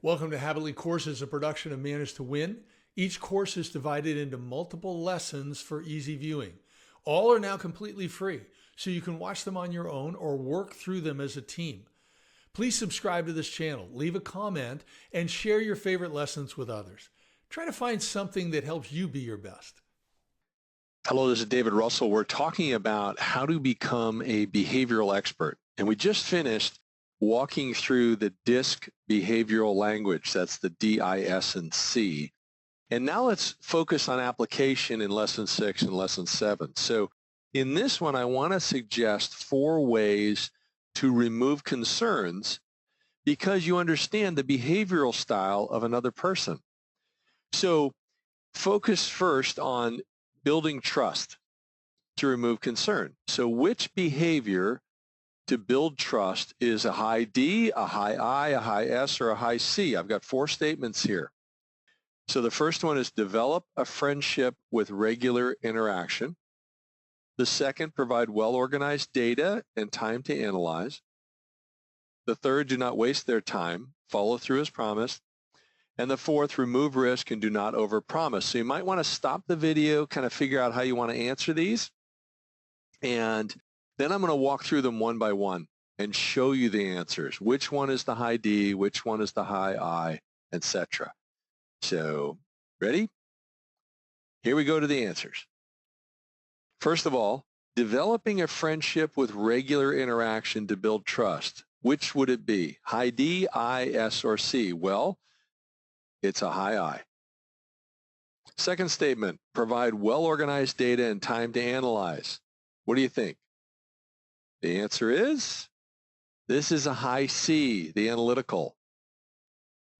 Welcome to Habitly Courses, a production of Manage to Win. Each course is divided into multiple lessons for easy viewing. All are now completely free, so you can watch them on your own or work through them as a team. Please subscribe to this channel, leave a comment, and share your favorite lessons with others. Try to find something that helps you be your best. Hello, this is David Russell. We're talking about how to become a behavioral expert. And we just finished walking through the DISC behavioral language. That's the D-I-S and C. And now let's focus on application in Lesson 6 and Lesson 7. So in this one, I want to suggest 4 ways to remove concerns because you understand the behavioral style of another person. So focus first on building trust to remove concern. So which behavior to build trust is a high D, a high I, a high S, or a high C? I've got 4 statements here. So the first one is develop a friendship with regular interaction. The second, provide well-organized data and time to analyze. The third, do not waste their time, follow through as promised. And the fourth, remove risk and do not overpromise. So you might want to stop the video, kind of figure out how you want to answer these. And then I'm going to walk through them one by one and show you the answers. Which one is the high D, which one is the high I, etc. So, ready? Here we go to the answers. First of all, developing a friendship with regular interaction to build trust. Which would it be? High D, I, S, or C? Well, it's a high I. Second statement, provide well-organized data and time to analyze. What do you think? The answer is, this is a high C, the analytical.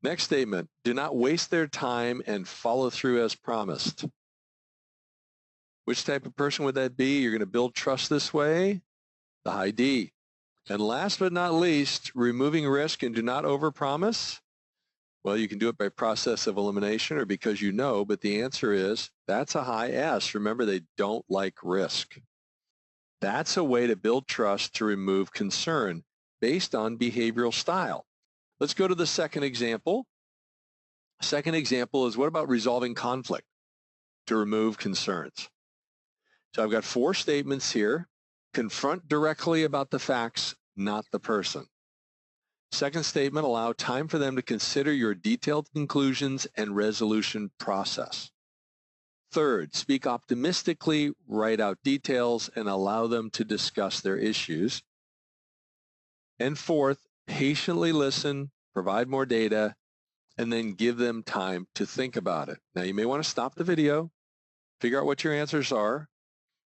Next statement, do not waste their time and follow through as promised. Which type of person would that be? You're going to build trust this way? The high D. And last but not least, removing risk and do not overpromise. Well, you can do it by process of elimination or because you know, but the answer is that's a high S. Remember, they don't like risk. That's a way to build trust to remove concern based on behavioral style. Let's go to the second example. Second example is what about resolving conflict to remove concerns? So I've got 4 statements here. Confront directly about the facts, not the person. Second statement, allow time for them to consider your detailed conclusions and resolution process. Third, speak optimistically, write out details, and allow them to discuss their issues. And fourth, patiently listen, provide more data, and then give them time to think about it. Now, you may want to stop the video, figure out what your answers are.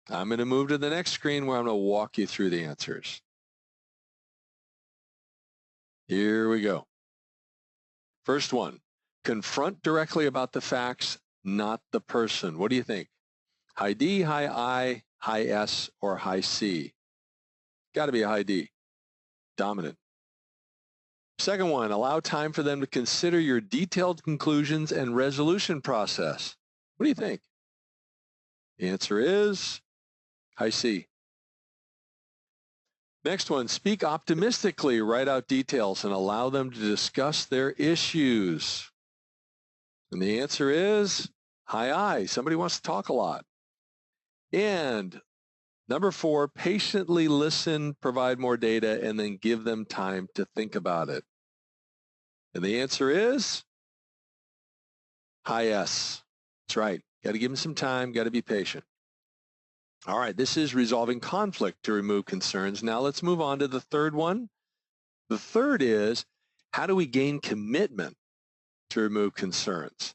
I'm going to move to the next screen where I'm going to walk you through the answers. Here we go. First one, confront directly about the facts, not the person. What do you think? High D, high I, high S, or high C? Got to be a high D. Dominant. Second one, allow time for them to consider your detailed conclusions and resolution process. What do you think? The answer is high C. Next one, speak optimistically, write out details, and allow them to discuss their issues. And the answer is high I. Somebody wants to talk a lot. And number 4, patiently listen, provide more data, and then give them time to think about it. And the answer is high S. That's right. Got to give them some time, got to be patient. All right, this is resolving conflict to remove concerns. Now let's move on to the third one. The third is, how do we gain commitment to remove concerns?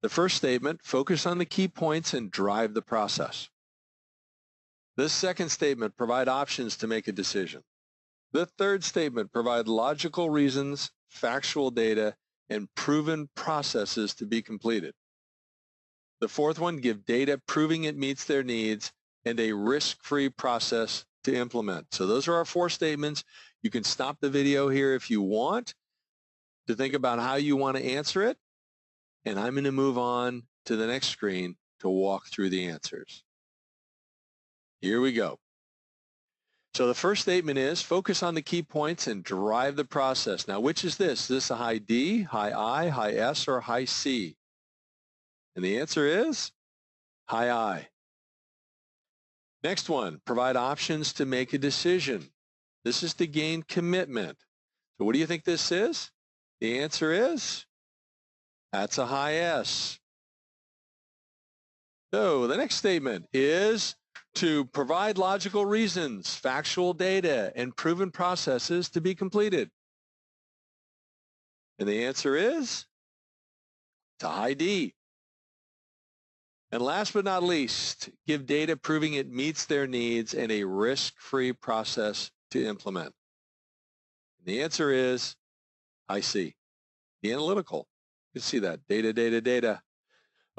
The first statement, focus on the key points and drive the process. The second statement, provide options to make a decision. The third statement, provide logical reasons, factual data, and proven processes to be completed. The fourth one, give data proving it meets their needs and a risk-free process to implement. So those are our 4 statements. You can stop the video here if you want to think about how you want to answer it. And I'm going to move on to the next screen to walk through the answers. Here we go. So the first statement is focus on the key points and drive the process. Now, which is this? Is this a high D, high I, high S, or high C? And the answer is high I. Next one, provide options to make a decision. This is to gain commitment. So what do you think this is? The answer is, that's a high S. So the next statement is to provide logical reasons, factual data, and proven processes to be completed. And the answer is, it's a high D. And last but not least, give data proving it meets their needs and a risk-free process to implement. And the answer is, I see. The analytical. You can see that. Data, data, data.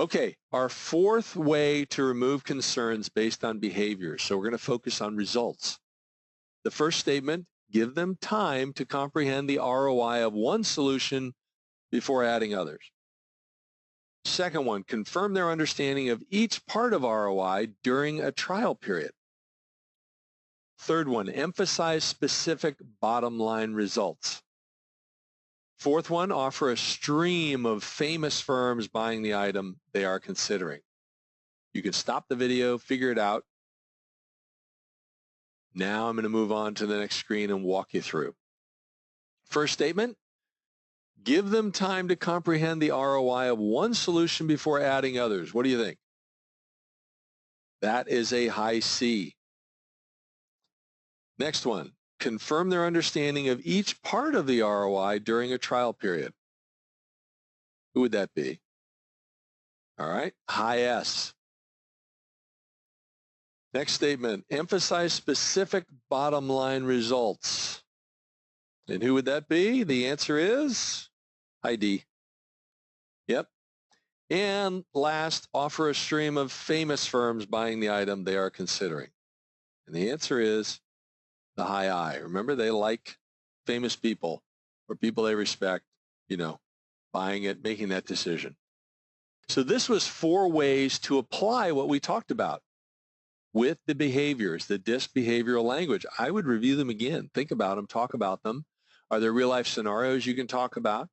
Okay, our fourth way to remove concerns based on behavior. So we're going to focus on results. The first statement, give them time to comprehend the ROI of one solution before adding others. Second one, confirm their understanding of each part of ROI during a trial period. Third one, emphasize specific bottom line results. Fourth one, offer a stream of famous firms buying the item they are considering. You can stop the video, figure it out. Now I'm going to move on to the next screen and walk you through. First statement, give them time to comprehend the ROI of one solution before adding others. What do you think? That is a high C. Next one, confirm their understanding of each part of the ROI during a trial period. Who would that be? All right, high S. Next statement, emphasize specific bottom line results. And who would that be? The answer is high D. Yep. And last, offer a stream of famous firms buying the item they are considering. And the answer is the high I. Remember, they like famous people or people they respect, buying it, making that decision. So this was 4 ways to apply what we talked about with the behaviors, the DISC behavioral language. I would review them again. Think about them. Talk about them. Are there real-life scenarios you can talk about?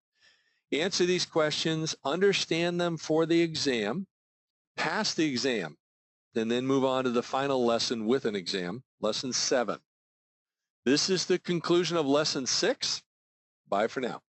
Answer these questions. Understand them for the exam. Pass the exam. And then move on to the final lesson with an exam, lesson 7. This is the conclusion of lesson 6. Bye for now.